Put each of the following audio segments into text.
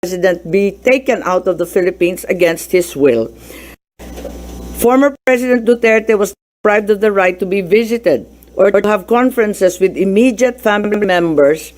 President be taken out of the Philippines against his will. Former President Duterte was deprived of the right to be visited or to have conferences with immediate family members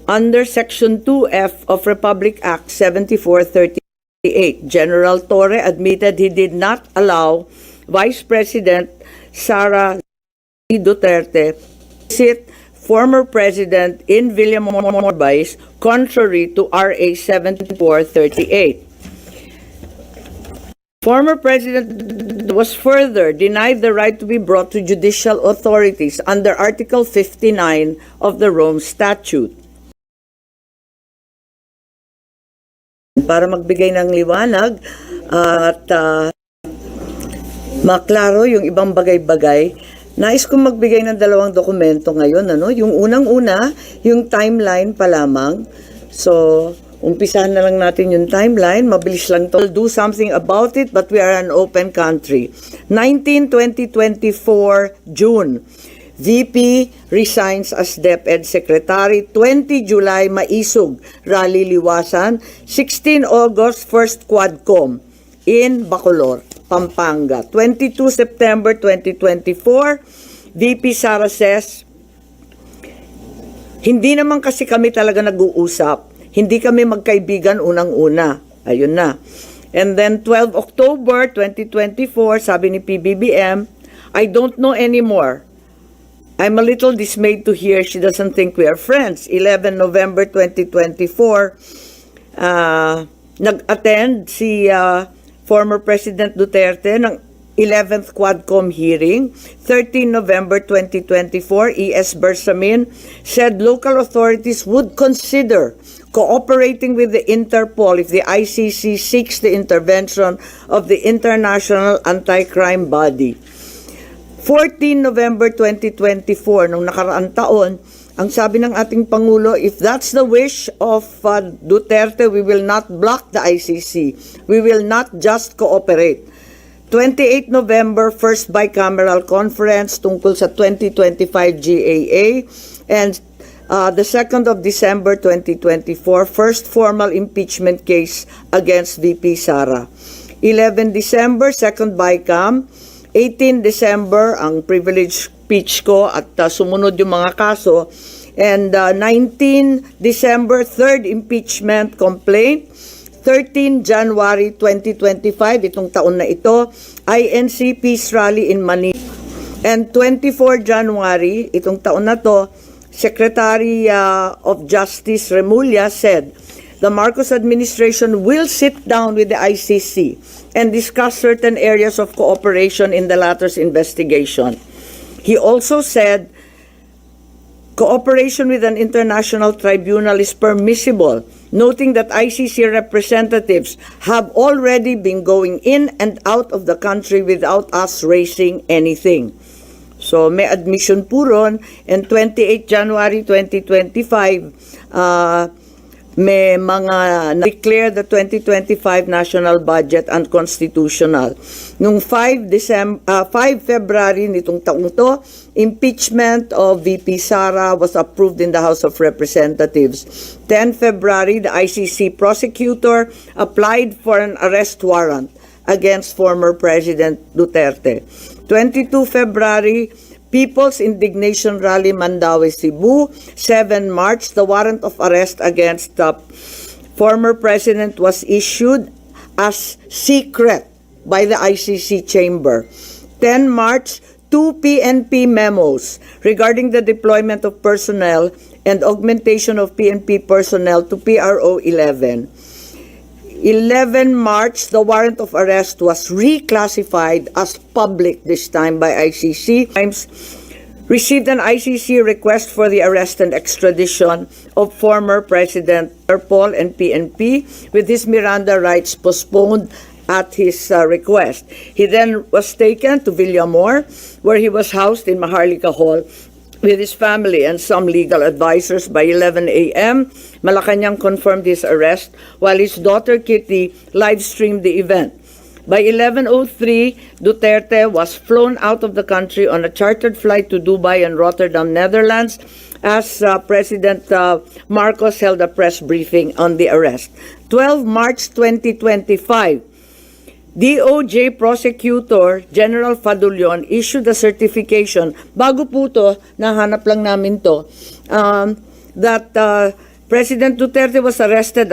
under Section 2F of Republic Act 7438. General Torre admitted he did not allow Vice President Sara Duterte to visit former President in Villamorbais, contrary to RA 7438. Former President was further denied the right to be brought to judicial authorities under Article 59 of the Rome Statute. Para magbigay ng liwanag at maklaro yung ibang bagay-bagay, nais kong magbigay ng dalawang dokumento ngayon. Yung unang-una, yung timeline pa lamang. So, umpisahan na lang natin yung timeline. Mabilis lang to. We'll do something about it, but we are an open country. 19-2024, June. VP resigns as DepEd Secretary. 20 July, Maisog, Rally Liwasan. 16 August, First Quadcom in Bacolor, Pampanga. 22 September 2024, VP Sara says, hindi naman kasi kami talaga nag-uusap. Hindi kami magkaibigan unang-una. Ayun na. And then 12 October 2024, sabi ni PBBM, I don't know anymore. I'm a little dismayed to hear she doesn't think we are friends. 11 November 2024, nag-attend si former President Duterte ng 11th Quadcom hearing. 13 November 2024, E.S. Bersamin said local authorities would consider cooperating with the Interpol if the ICC seeks the intervention of the International Anti-Crime Body. 14 November 2024, nung nakaraang taon, ang sabi ng ating Pangulo, if that's the wish of Duterte, we will not block the ICC. We will not just cooperate. 28 November, first bicameral conference tungkol sa 2025 GAA. And the 2nd of December 2024, first formal impeachment case against VP Sara. 11 December, second bicam. 18 December, ang privilege speech ko at sumunod yung mga kaso. And 19 December, third impeachment complaint. 13 January 2025, itong taon na ito, INC Peace Rally in Manila. And 24 January, itong taon na to, Secretary of Justice Remulla said, the Marcos administration will sit down with the ICC and discuss certain areas of cooperation in the latter's investigation. He also said cooperation with an international tribunal is permissible, noting that ICC representatives have already been going in and out of the country without us raising anything. So may admission po ron, and 28 January 2025, may mga na-declare the 2025 national budget unconstitutional. Nung 5 February nitong taong to, impeachment of VP Sara was approved in the House of Representatives. 10 February, the ICC prosecutor applied for an arrest warrant against former President Duterte. 22 February, People's Indignation Rally Mandaue, Cebu. 7 March, the warrant of arrest against the former president was issued as secret by the ICC chamber. 10 March, 2 PNP memos regarding the deployment of personnel and augmentation of PNP personnel to PRO 11. 11 March, the warrant of arrest was reclassified as public this time by ICC. Times received an ICC request for the arrest and extradition of former President Interpol and PNP with his Miranda rights postponed at his request. He then was taken to Villamor, where he was housed in Maharlika Hall with his family and some legal advisors. By 11 a.m., Malacanang confirmed his arrest while his daughter Kitty live-streamed the event. By 11:03, Duterte was flown out of the country on a chartered flight to Dubai and Rotterdam, Netherlands, as President Marcos held a press briefing on the arrest. 12 March 2025, DOJ Prosecutor General Fadulion issued a certification, bago po to, nahanap lang namin to, that President Duterte was arrested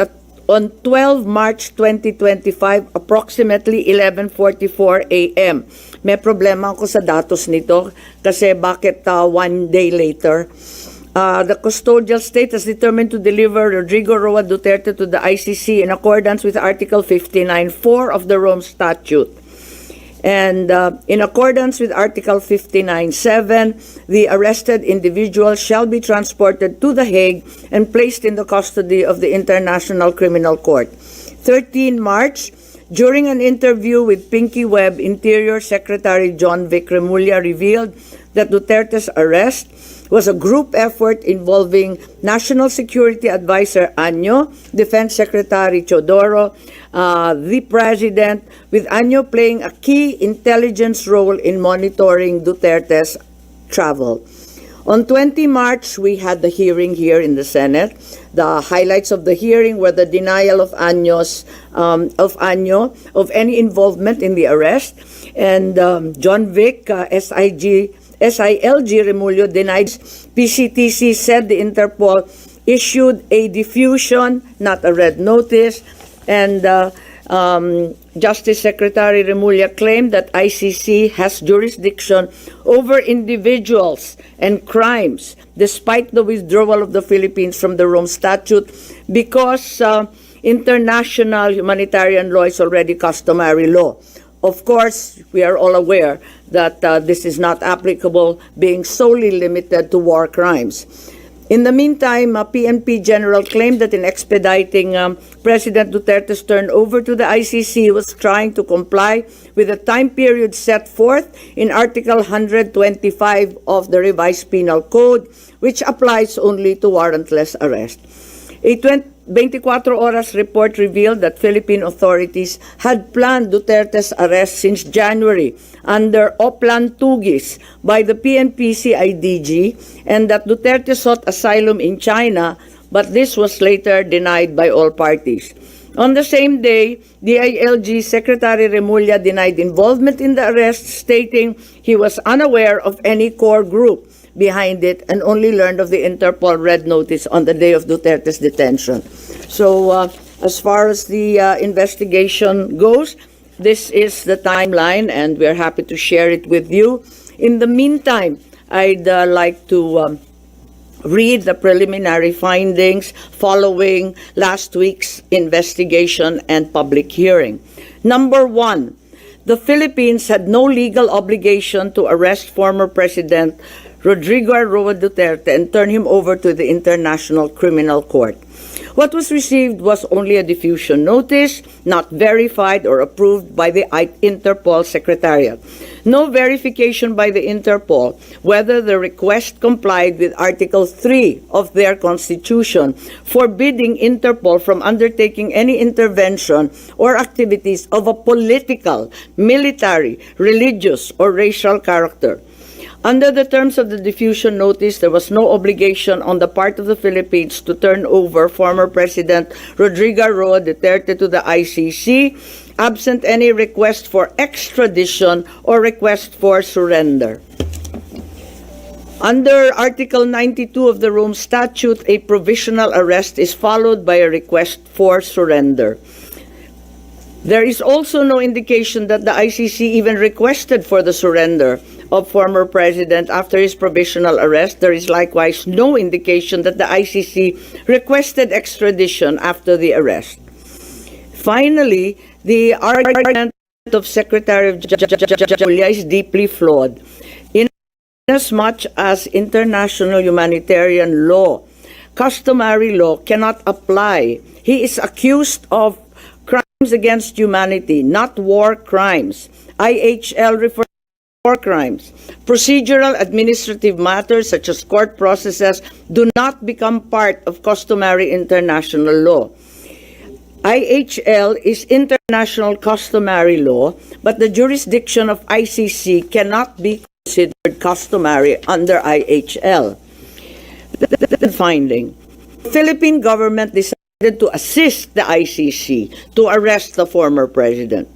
on 12 March 2025, approximately 11:44 a.m. May problema ako sa datos nito kasi bakit 1 day later? The custodial state has determined to deliver Rodrigo Roa Duterte to the ICC in accordance with Article 59.4 of the Rome Statute. And in accordance with Article 59.7, the arrested individual shall be transported to The Hague and placed in the custody of the International Criminal Court. 13 March, during an interview with Pinky Webb, Interior Secretary John Vic Remulla revealed that Duterte's arrest was a group effort involving National Security Advisor Año, Defense Secretary Chodoro, the President, with Año playing a key intelligence role in monitoring Duterte's travel. On 20 March, we had the hearing here in the Senate. The highlights of the hearing were the denial of Año of any involvement in the arrest, and John Vic, SILG Remulyo denied. PCTC said the Interpol issued a diffusion, not a red notice, and Justice Secretary Remulla claimed that ICC has jurisdiction over individuals and crimes despite the withdrawal of the Philippines from the Rome Statute because international humanitarian law is already customary law. Of course, we are all aware that this is not applicable, being solely limited to war crimes. In the meantime, PNP General claimed that in expediting President Duterte's turnover to the ICC was trying to comply with the time period set forth in Article 125 of the Revised Penal Code, which applies only to warrantless arrest. A 24 Horas report revealed that Philippine authorities had planned Duterte's arrest since January under Oplan Tugis by the PNP-CIDG and that Duterte sought asylum in China, but this was later denied by all parties. On the same day, DILG Secretary Remulla denied involvement in the arrest, stating he was unaware of any core group behind it and only learned of the Interpol red notice on the day of Duterte's detention. So as far as the investigation goes, this is the timeline and we're happy to share it with you. In the meantime, I'd like to read the preliminary findings following last week's investigation and public hearing. Number one, the Philippines had no legal obligation to arrest former President Rodrigo Roa Duterte and turn him over to the International Criminal Court. What was received was only a diffusion notice, not verified or approved by the Interpol Secretariat. No verification by the Interpol whether the request complied with Article 3 of their Constitution, forbidding Interpol from undertaking any intervention or activities of a political, military, religious, or racial character. Under the terms of the diffusion notice, there was no obligation on the part of the Philippines to turn over former President Rodrigo Roa Duterte to the ICC, absent any request for extradition or request for surrender. Under Article 92 of the Rome Statute, a provisional arrest is followed by a request for surrender. There is also no indication that the ICC even requested for the surrender of former president after his provisional arrest. There is likewise no indication that the ICC requested extradition after the arrest. Finally, the argument of Secretary of Julia is deeply flawed, inasmuch as international humanitarian law, customary law, cannot apply. He is accused of crimes against humanity, not war crimes. IHL refers to war crimes. Procedural administrative matters such as court processes do not become part of customary international law. IHL is international customary law, but the jurisdiction of ICC cannot be considered customary under IHL. The finding. The Philippine government decided to assist the ICC to arrest the former president.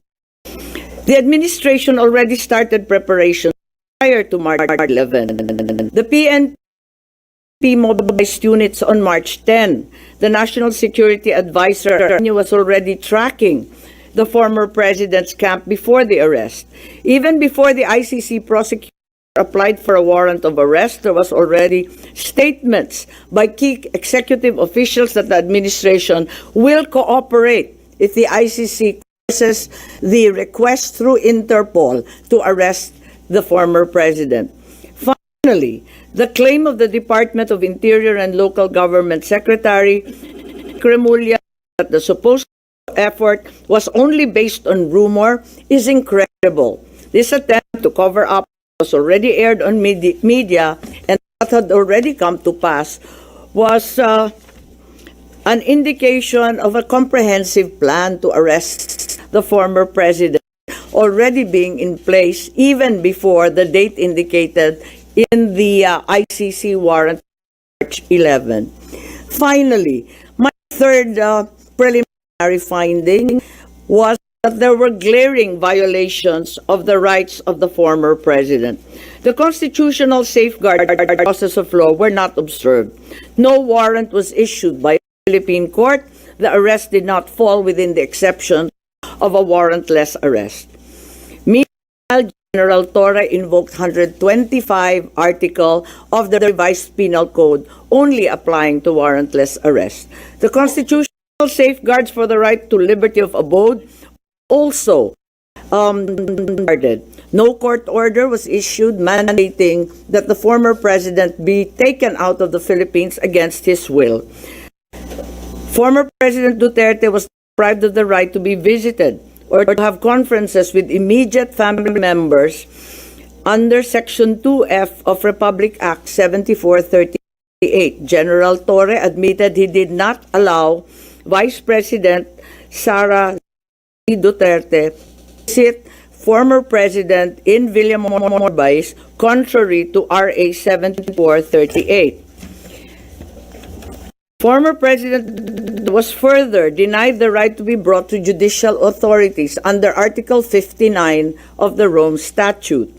The administration already started preparation prior to March 11. The PNP mobilized units on March 10. The National Security Advisor was already tracking the former president's camp before the arrest. Even before the ICC prosecutor applied for a warrant of arrest, there was already statements by key executive officials that the administration will cooperate if the ICC processes the request through Interpol to arrest the former president. Finally, the claim of the Department of Interior and Local Government Secretary Cremulya that the supposed effort was only based on rumor is incredible. This attempt to cover up was already aired on media and what had already come to pass was an indication of a comprehensive plan to arrest the former president already being in place even before the date indicated in the ICC warrant March 11. Finally, my third preliminary finding was that there were glaring violations of the rights of the former president. The constitutional safeguard process of law were not observed. No warrant was issued by a Philippine court. The arrest did not fall within the exception of a warrantless arrest. Meanwhile, General Torre invoked 125 article of the revised penal code only applying to warrantless arrest. The constitutional safeguards for the right to liberty of abode also guarded. No court order was issued mandating that the former president be taken out of the Philippines against his will. Former President Duterte was deprived of the right to be visited or to have conferences with immediate family members under Section 2F of Republic Act 7438. General Torre admitted he did not allow Vice President Sara Duterte visit former president in Villamorbais contrary to RA 7438. Former President was further denied the right to be brought to judicial authorities under Article 59 of the Rome Statute.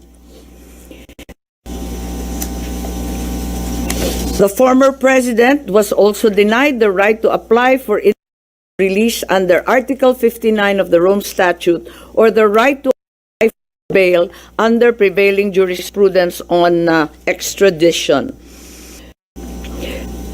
The former president was also denied the right to apply for release under Article 59 of the Rome Statute or the right to apply for bail under prevailing jurisprudence on extradition.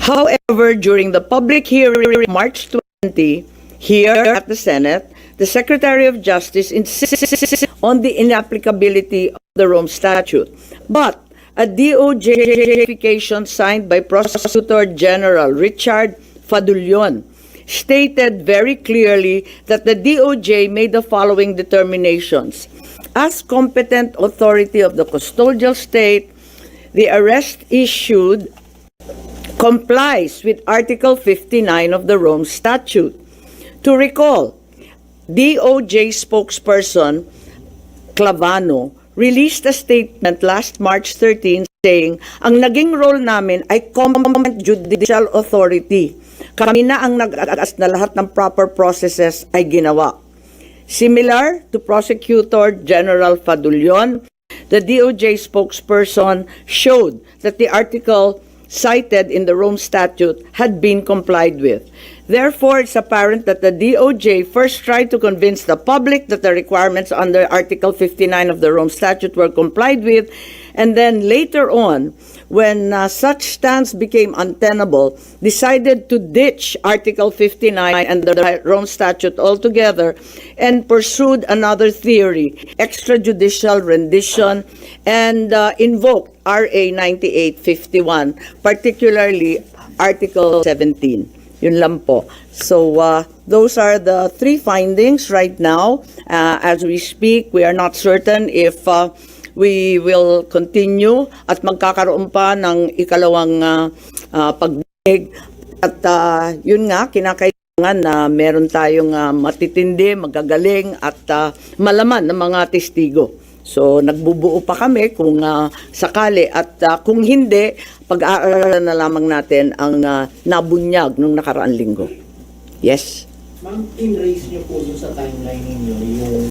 However, during the public hearing March 20 here at the Senate, the Secretary of Justice insisted on the inapplicability of the Rome Statute. But a DOJ verification signed by Prosecutor General Richard Fadullon stated very clearly that the DOJ made the following determinations. As competent authority of the custodial state, the arrest issued complies with Article 59 of the Rome Statute. To recall, DOJ spokesperson Clavano released a statement last March 13 saying, ang naging role namin ay competent judicial authority. Kami na ang nag-aas na lahat ng proper processes ay ginawa. Similar to Prosecutor General Fadullon, the DOJ spokesperson showed that the article cited in the Rome Statute had been complied with. Therefore, it's apparent that the DOJ first tried to convince the public that the requirements under Article 59 of the Rome Statute were complied with, and then later on, when such stance became untenable, decided to ditch Article 59 and the Rome Statute altogether and pursued another theory, extrajudicial rendition, and invoked RA 9851, particularly Article 17. Yun lang po. So, those are the three findings right now. As we speak, we are not certain if we will continue at magkakaroon pa ng ikalawang pagdinig. At yun nga, kinakailangan na meron tayong matitindi, magagaling at malaman ng mga testigo. So, nagbubuo pa kami kung sakali at kung hindi, pag-aaralan na lamang natin ang nabunyag nung nakaraang linggo. Yes. Ma'am, in-raise niyo po dun sa timeline ninyo yung